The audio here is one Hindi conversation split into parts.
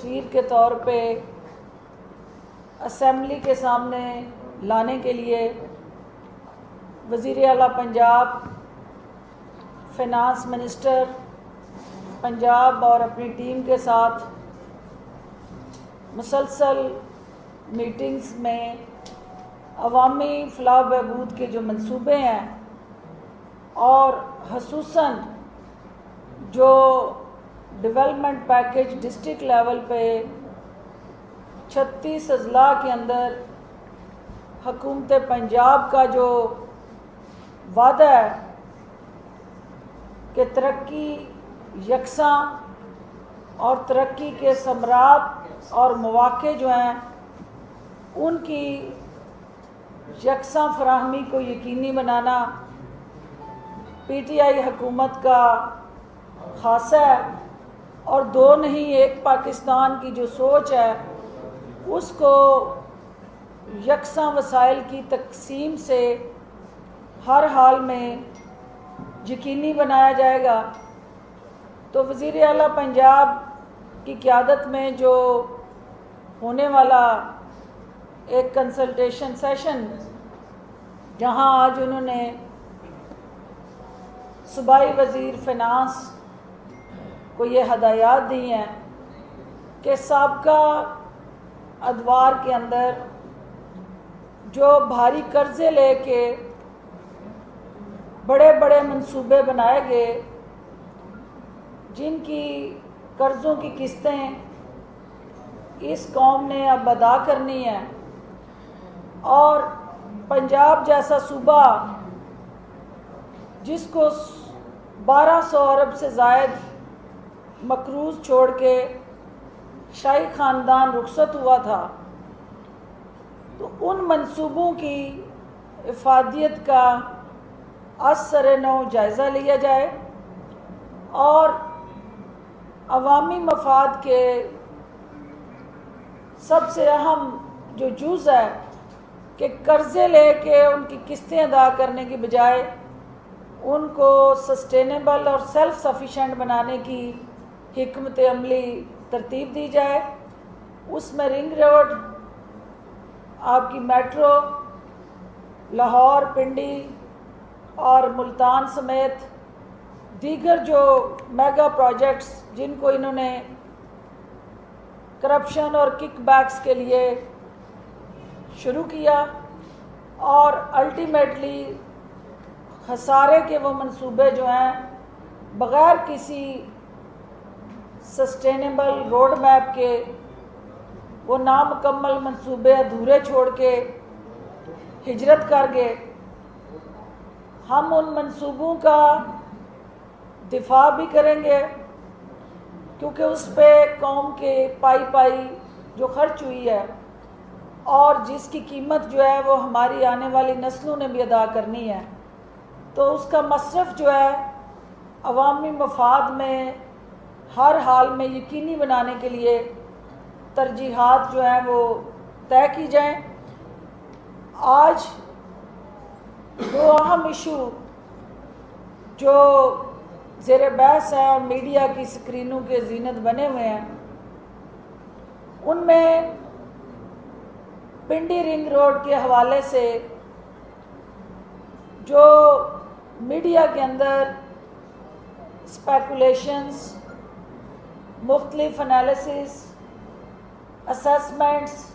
तस्वीर के तौर पे असेंबली के सामने लाने के लिए वज़ीर आला पंजाब, फिनांस मिनिस्टर पंजाब और अपनी टीम के साथ मुसलसल मीटिंग्स में अवामी फलाह बहबूद के जो मंसूबे हैं और ख़ुसूसन जो डेवलपमेंट पैकेज डिस्ट्रिक्ट लेवल पे 36 अजला के अंदर हुकूमत पंजाब का जो वादा है कि तरक्की यकसा और तरक्की के समरात और मौक़े जो हैं उनकी यकसा फराहमी को यकीनी बनाना PTI हुकूमत का खासा है और दो नहीं एक पाकिस्तान की जो सोच है उसको यकसा वसाइल की तकसीम से हर हाल में यकीनी बनाया जाएगा। तो वज़ीर आला पंजाब की क़यादत में जो होने वाला एक कंसल्टेशन सेशन, जहां आज उन्होंने सूबाई वज़ीर फ़िनांस को ये हदायत दी हैं कि साबका अदवार के अंदर जो भारी कर्ज़े लेके बड़े बड़े मंसूबे बनाए गए, जिनकी कर्ज़ों की किस्तें इस कौम ने अब अदा करनी है और पंजाब जैसा सूबा जिसको 1200 अरब से ज़ायद मकरूज़ छोड़ के शाही ख़ानदान रुखसत हुआ था, तो उन मंसूबों की इफ़ादियत का असर नौ जायज़ा लिया जाए और अवामी मफाद के सबसे अहम जो जुज़ है कि कर्ज़े लेके उनकी किस्तें अदा करने की बजाय उनको सस्टेनेबल और सेल्फ सफिशेंट बनाने की हिकमत अमली तरतीब दी जाए। उसमें रिंग रोड, आपकी मेट्रो, लाहौर, पिंडी और मुल्तान समेत दीगर जो मेगा प्रोजेक्ट्स जिनको इन्होंने करप्शन और किकबैक्स के लिए शुरू किया और अल्टीमेटली खसारे के वो मंसूबे जो हैं बग़ैर किसी सस्टेनेबल रोड मैप के वो नामुकम्मल मंसूबे अधूरे छोड़ के हिजरत कर गए। हम उन मंसूबों का दिफा भी करेंगे क्योंकि उस पर कौम के पाई जो खर्च हुई है और जिसकी कीमत जो है वो हमारी आने वाली नस्लों ने भी अदा करनी है, तो उसका मसरफ़ जो है अवामी मफाद में हर हाल में यकीनी बनाने के लिए तरजीहात जो हैं वो तय की जाएं। आज दो अहम इशू जो ज़ेर बहस है और मीडिया की स्क्रीनों के जीनत बने हुए हैं, उनमें पिंडी रिंग रोड के हवाले से जो मीडिया के अंदर स्पेकुलेशंस, मुख्तलिफ एनालिसिस, असेसमेंट्स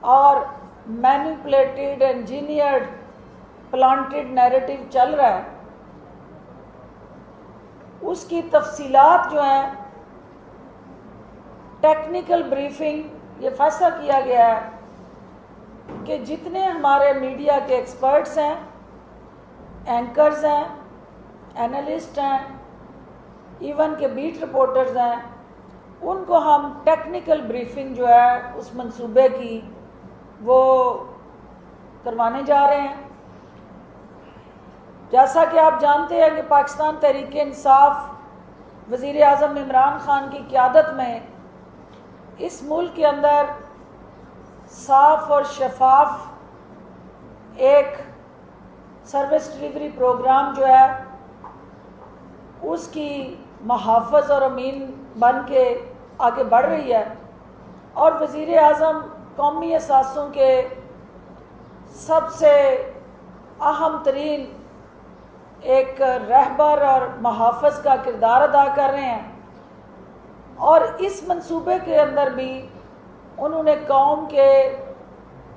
और मैनिपुलेटेड इंजीनियर्ड प्लांटेड नैरेटिव चल रहा है, उसकी तफसीलात जो हैं टेक्निकल ब्रीफिंग ये फैसला किया गया है कि जितने हमारे मीडिया के एक्सपर्ट्स हैं, एंकर्स हैं, एनालिस्ट हैं, इवन के बीट रिपोर्टर्स हैं, उनको हम टेक्निकल ब्रीफिंग जो है उस मंसूबे की वो करवाने जा रहे हैं। जैसा कि आप जानते हैं कि पाकिस्तान तहरीक इंसाफ वज़ीर आज़म इमरान ख़ान की क़यादत में इस मुल्क के अंदर साफ़ और शफाफ एक सर्विस डिलीवरी प्रोग्राम जो है उसकी महाफ़ज़ और अमीन बन के आगे बढ़ रही है और वज़ीर आज़म कौमी असासों के सबसे अहम तरीन एक रहबर और मुहाफ़िज़ का किरदार अदा कर रहे हैं। और इस मंसूबे के अंदर भी उन्होंने कौम के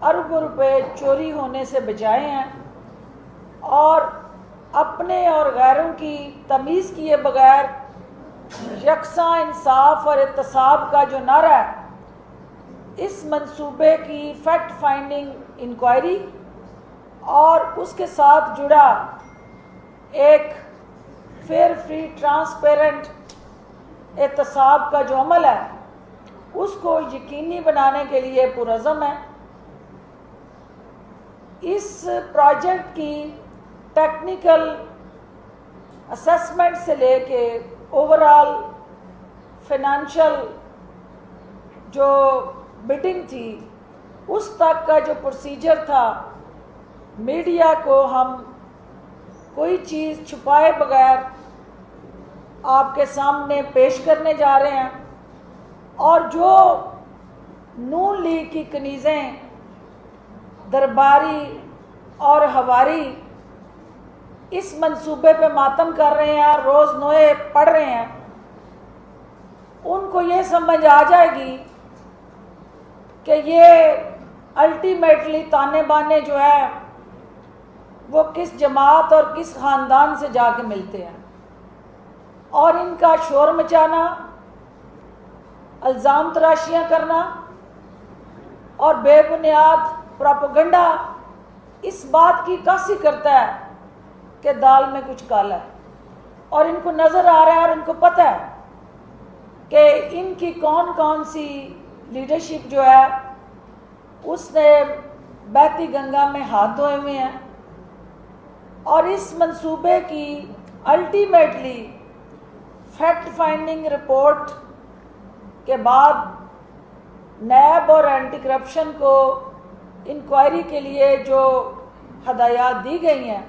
अरबों रुपए चोरी होने से बचाए हैं और अपने और गैरों की तमीज़ किए बगैर यकसा इंसाफ और एहतसाब का जो नारा है, इस मंसूबे की फैक्ट फाइंडिंग इंक्वायरी और उसके साथ जुड़ा एक फेयर फ्री ट्रांसपेरेंट एहतसाब का जो अमल है उसको यकीनी बनाने के लिए पुरज़म है। इस प्रोजेक्ट की टेक्निकल असेसमेंट से लेके ओवरऑल फाइनेंशियल जो बिडिंग थी उस तक का जो प्रोसीजर था, मीडिया को हम कोई चीज़ छुपाए बगैर आपके सामने पेश करने जा रहे हैं। और जो नून लीग की कनीज़ें दरबारी और हवारी इस मंसूबे पे मातम कर रहे हैं, रोज़ नोए पढ़ रहे हैं, उनको ये समझ आ जाएगी कि ये अल्टीमेटली ताने बाने जो है वो किस जमात और किस ख़ानदान से जाके मिलते हैं। और इनका शोर मचाना, इल्ज़ाम तराशियाँ करना और बेबुनियाद प्रोपेगेंडा इस बात की कासी करता है कि दाल में कुछ काला है। और इनको नज़र आ रहा है और इनको पता है कि इनकी कौन कौन सी लीडरशिप जो है उसने बहती गंगा में हाथ धोए हुए हैं। और इस मंसूबे की अल्टीमेटली फैक्ट फाइंडिंग रिपोर्ट के बाद नैब और एंटी करप्शन को इंक्वायरी के लिए जो हदायत दी गई हैं,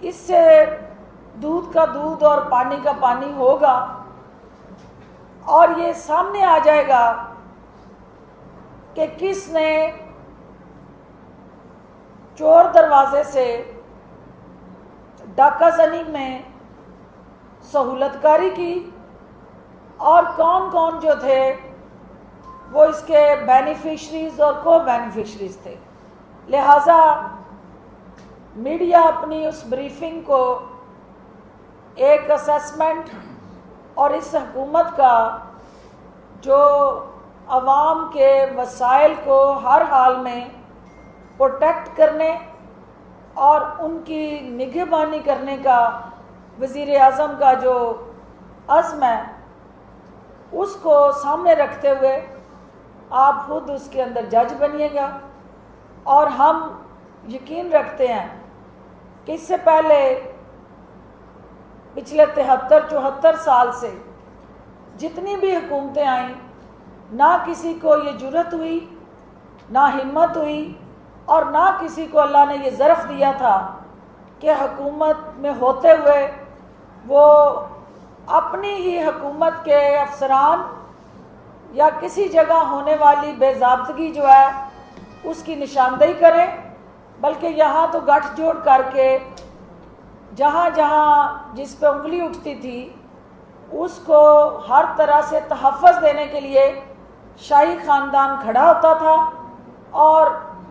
इससे दूध का दूध और पानी का पानी होगा और ये सामने आ जाएगा कि किसने चोर दरवाजे से डाका जनी में सहूलतकारी की और कौन कौन जो थे वो इसके बेनिफिशरीज और को बेनिफिशरीज थे। लिहाजा मीडिया अपनी उस ब्रीफिंग को एक असेसमेंट और इस हुकूमत का जो अवाम के वसाइल को हर हाल में प्रोटेक्ट करने और उनकी निगहबानी करने का वज़ीर आज़म का जो अज़्म है उसको सामने रखते हुए आप खुद उसके अंदर जज बनिएगा। और हम यकीन रखते हैं कि इससे पहले पिछले 73-74 साल से जितनी भी हुकूमतें आईं, ना किसी को ये जुर्रत हुई, ना हिम्मत हुई और ना किसी को अल्लाह ने ये ज़रफ़ दिया था कि हुकूमत में होते हुए वो अपनी ही हुकूमत के अफसरान या किसी जगह होने वाली बेज़ाब्तगी जो है उसकी निशानदेही करें, बल्कि यहाँ तो गठजोड़ करके जहाँ जहाँ जिस पे उंगली उठती थी उसको हर तरह से तहफ़्फ़ुज़ देने के लिए शाही ख़ानदान खड़ा होता था और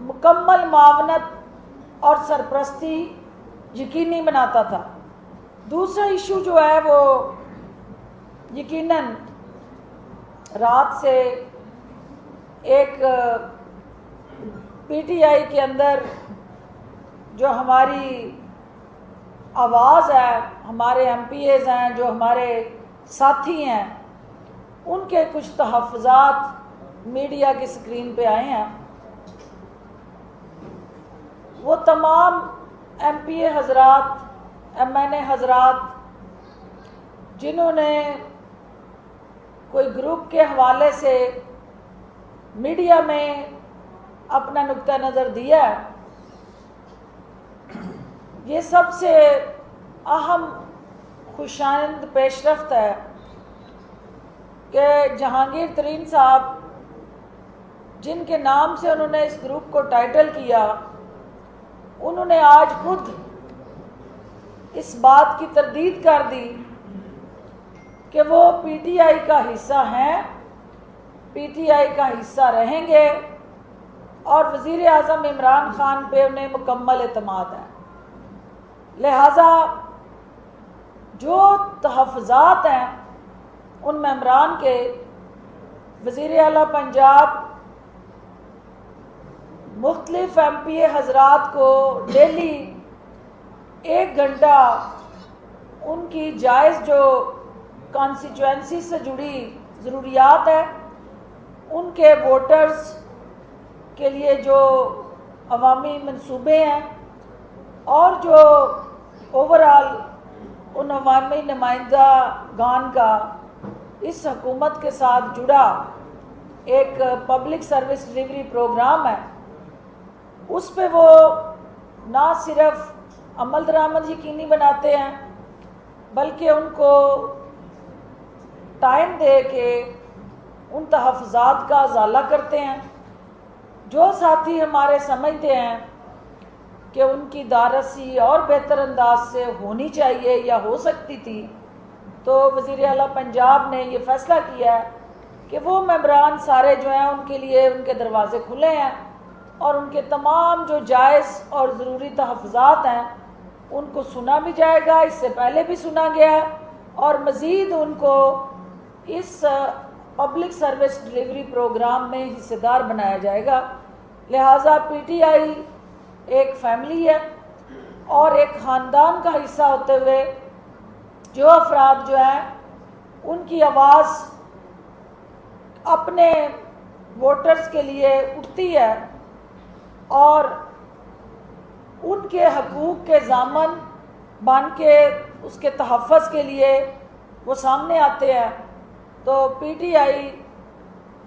मुकम्मल मावनत और सरपरस्ती यकीनी बनाता था। दूसरा इशू जो है वो यकीनन रात से एक पीटीआई के अंदर जो हमारी आवाज़ है, हमारे एमपीएज़ हैं, जो हमारे साथी हैं, उनके कुछ तहफ़्फ़ुज़ात मीडिया की स्क्रीन पे आए हैं। वो तमाम एमपीए हज़रात, एमएनए हज़रात जिन्होंने कोई ग्रुप के हवाले से मीडिया में अपना नुक्ता नज़र दिया है, ये सबसे अहम खुशाइंद पेशरफ्त है कि जहांगीर तरीन साहब, जिनके नाम से उन्होंने इस ग्रुप को टाइटल किया, उन्होंने आज खुद इस बात की तरदीद कर दी कि वो पीटीआई का हिस्सा हैं, पीटीआई का हिस्सा रहेंगे और वज़ीर आज़म इमरान खान पे उन्हें मुकम्मल एतमाद है। लिहाजा जो तहफ़्फ़ुज़ात हैं उन मेंबरान के, वज़ीर आला पंजाब मुख्तलिफ MPA हज़रात को डेली 1 घंटा उनकी जायज़ जो कॉन्स्टिट्यूएंसी से जुड़ी ज़रूरियात है, उनके वोटर्स के लिए जो अवामी मंसूबे हैं और जो ओवरऑल उन अवामी नुमाइंदागान का इस हुकूमत के साथ जुड़ा एक पब्लिक सर्विस डिलीवरी प्रोग्राम है, उस पे वो ना सिर्फ अमल दरामद यकीनी बनाते हैं बल्कि उनको टाइम दे के उन तहफ़्फ़ुज़ात का अज़ाला करते हैं। जो साथी हमारे समझते हैं कि उनकी दारसी और बेहतर अंदाज से होनी चाहिए या हो सकती थी, तो वज़ीर आला पंजाब ने ये फ़ैसला किया है कि वो मेंबरान सारे जो हैं उनके लिए उनके दरवाज़े खुले हैं और उनके तमाम जो जायज़ और ज़रूरी तहफ़्फ़ुज़ात हैं उनको सुना भी जाएगा। इससे पहले भी सुना गया है और मज़ीद उनको इस पब्लिक सर्विस डिलीवरी प्रोग्राम में हिस्सेदार बनाया जाएगा। लिहाजा पीटीआई एक फैमिली है और एक ख़ानदान का हिस्सा होते हुए जो अफराद जो हैं उनकी आवाज़ अपने वोटर्स के लिए उठती है और उनके हकूक़ के ज़ामन बन के उसके तहफ़्फ़ुज़ के लिए वो सामने आते हैं। तो पीटीआई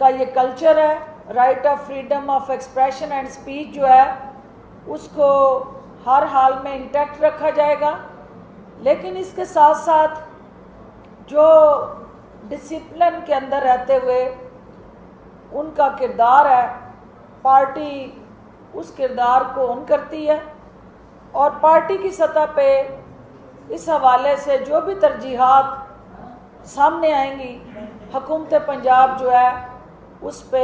का ये कल्चर है, right of freedom of expression and speech जो है उसको हर हाल में इंटैक्ट रखा जाएगा, लेकिन इसके साथ साथ जो डिसिप्लिन के अंदर रहते हुए उनका किरदार है, पार्टी उस किरदार को ऑन करती है और पार्टी की सतह पे इस हवाले से जो भी तरजीहात सामने आएंगी, हुकूमत पंजाब जो है उस पे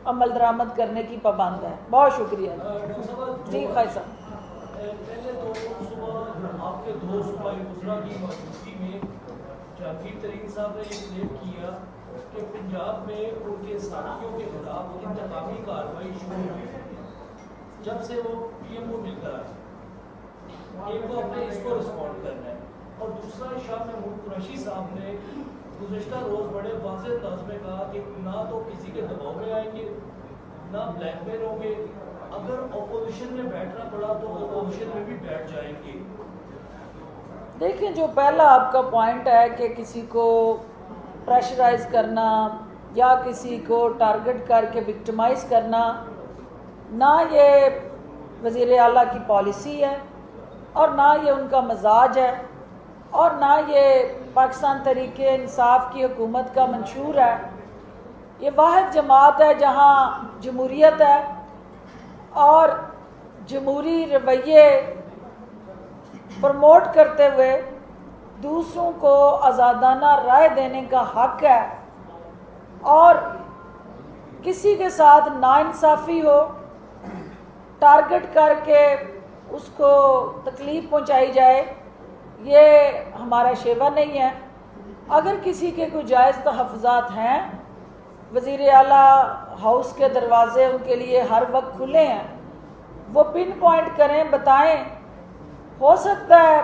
अमल दरामद करने की पाबंद है। बहुत शुक्रिया जी। खाई साहब, पहले तो सुबह आपके 2 सूबाई वज़रा की मौजूदगी में जहांगीर तरीन साहब ने ये क्लेम किया कि पंजाब में उनके साथियों के खिलाफ इंतकामी कार्रवाई शुरू हुई जब से वो PMO मिलकर आए। एक तो अपने इसको रिस्पॉन्ड करना है और दूसरा शाह महमूद कुरैशी साहब ने गुज़श्ता रोज़ बड़े वाज़ेह अंदाज़ में कहा कि ना तो किसी के दबाव में आएंगे ना ब्लैकमेल होंगे, अगर अपोजिशन में बैठना पड़ा तो अपोजिशन में भी बैठ जाएंगे। देखिए, जो पहला आपका पॉइंट है कि किसी को प्रेशराइज करना या किसी को टारगेट करके विक्टिमाइज करना, ना ये वज़ीर आला की पॉलिसी है और ना ये उनका मजाज है और ना ये पाकिस्तान तहरीक इंसाफ की हुकूमत का मंशूर है। ये वाहिद जमात है जहाँ जमहूरियत है और जमहूरी रवैये प्रमोट करते हुए दूसरों को आज़ादाना राय देने का हक है और किसी के साथ नाइंसाफ़ी हो, टारगेट करके उसको तकलीफ़ पहुंचाई जाए, ये हमारा शेवा नहीं है। अगर किसी के कोई जायज़ तहफ़्फ़ुज़ात हैं, वज़ीर आला हाउस के दरवाज़े उनके लिए हर वक्त खुले हैं, वो पिन पॉइंट करें, बताएं। हो सकता है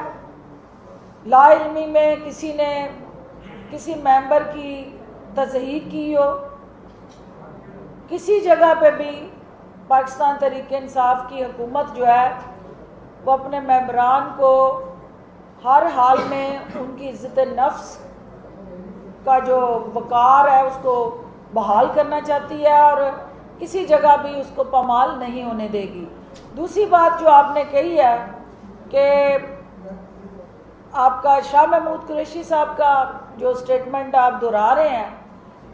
लाइल्मी में किसी ने किसी मेंबर की तज़हीक की हो, किसी जगह पे भी पाकिस्तान तहरीक इंसाफ की हुकूमत जो है वो अपने मेंबरान को हर हाल में उनकी इज़्ज़त नफ्स का जो वक़ार है उसको बहाल करना चाहती है और किसी जगह भी उसको पामाल नहीं होने देगी। दूसरी बात जो आपने कही है कि आपका शाह महमूद कुरैशी साहब का जो स्टेटमेंट आप दोहरा रहे हैं,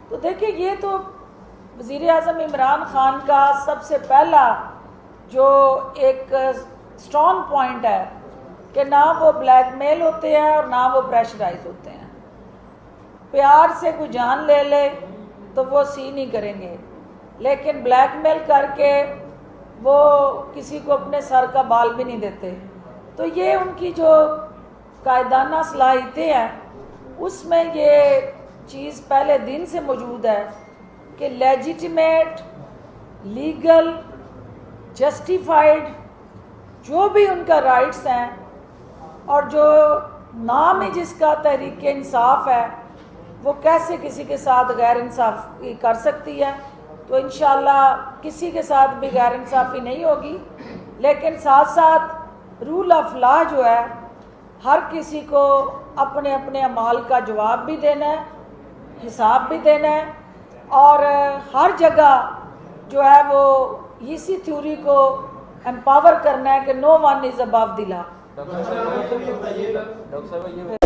तो देखिए, ये तो वज़ीर आज़म इमरान खान का सबसे पहला जो एक स्ट्रॉन्ग पॉइंट है कि ना वो ब्लैकमेल होते हैं और ना वो प्रेशराइज होते हैं। प्यार से कोई जान ले ले तो वो सी नहीं करेंगे, लेकिन ब्लैकमेल करके वो किसी को अपने सर का बाल भी नहीं देते। तो ये उनकी जो कायदाना सलाहियतें हैं उसमें ये चीज़ पहले दिन से मौजूद है कि लेजिटिमेट, लीगल, जस्टिफाइड जो भी उनका राइट्स हैं और जो नाम ही जिसका तहरीक इंसाफ है वो कैसे किसी के साथ गैर इंसाफ़ी कर सकती है। तो इंशाल्लाह किसी के साथ भी गैर इंसाफ़ी नहीं होगी, लेकिन साथ साथ रूल ऑफ लॉ जो है हर किसी को अपने अपने अमाल का जवाब भी देना है, हिसाब भी देना है, और हर जगह जो है वो इसी थ्योरी को एम्पावर करना है कि no one is above the law. Doctor साहब ये